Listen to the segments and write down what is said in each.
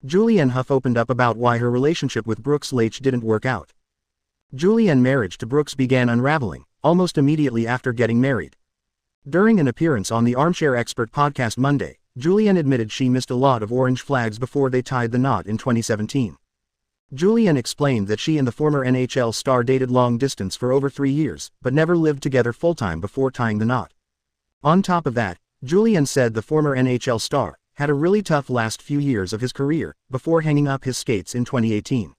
Julianne Hough opened up about why her relationship with Brooks Laich didn't work out. Julianne's marriage to Brooks began unraveling, almost immediately after getting married. During an appearance on the Armchair Expert podcast Monday, Julianne admitted she missed a lot of orange flags before they tied the knot in 2017. Julianne explained that she and the former NHL star dated long distance for over 3 years, but never lived together full-time before tying the knot. On top of that, Julianne said the former NHL star had a really tough last few years of his career, before hanging up his skates in 2018.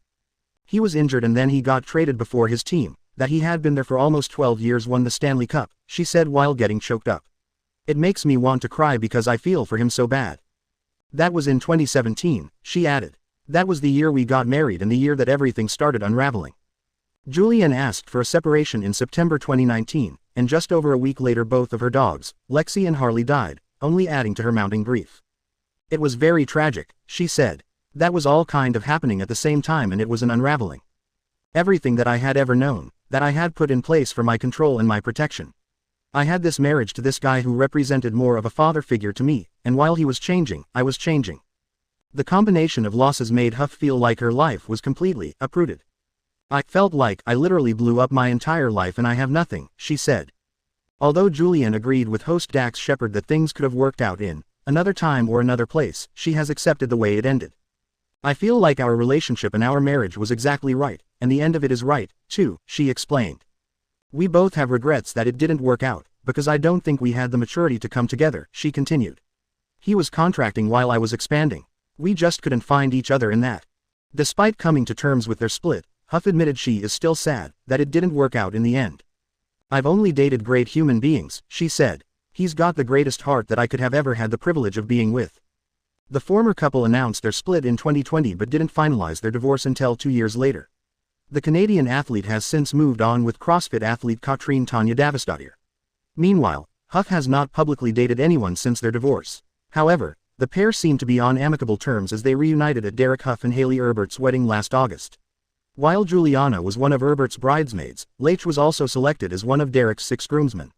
He was injured and then he got traded before his team, that he had been there for almost 12 years, won the Stanley Cup, she said while getting choked up. It makes me want to cry because I feel for him so bad. That was in 2017, she added. That was the year we got married and the year that everything started unraveling. Julianne asked for a separation in September 2019, and just over a week later both of her dogs, Lexi and Harley, died, only adding to her mounting grief. It was very tragic, she said. That was all kind of happening at the same time and it was an unraveling. Everything that I had ever known, that I had put in place for my control and my protection. I had this marriage to this guy who represented more of a father figure to me, and while he was changing, I was changing. The combination of losses made Hough feel like her life was completely uprooted. I felt like I literally blew up my entire life and I have nothing, she said. Although Julianne agreed with host Dax Shepard that things could have worked out in another time or another place, she has accepted the way it ended. I feel like our relationship and our marriage was exactly right, and the end of it is right, too, she explained. We both have regrets that it didn't work out, because I don't think we had the maturity to come together, she continued. He was contracting while I was expanding. We just couldn't find each other in that. Despite coming to terms with their split, Hough admitted she is still sad that it didn't work out in the end. I've only dated great human beings, she said. He's got the greatest heart that I could have ever had the privilege of being with. The former couple announced their split in 2020 but didn't finalize their divorce until 2 years later. The Canadian athlete has since moved on with CrossFit athlete Katrin Tanya Davisdottir. Meanwhile, Hough has not publicly dated anyone since their divorce. However, the pair seem to be on amicable terms as they reunited at Derek Hough and Hayley Erbert's wedding last August. While Juliana was one of Erbert's bridesmaids, Laich was also selected as one of Derek's 6 groomsmen.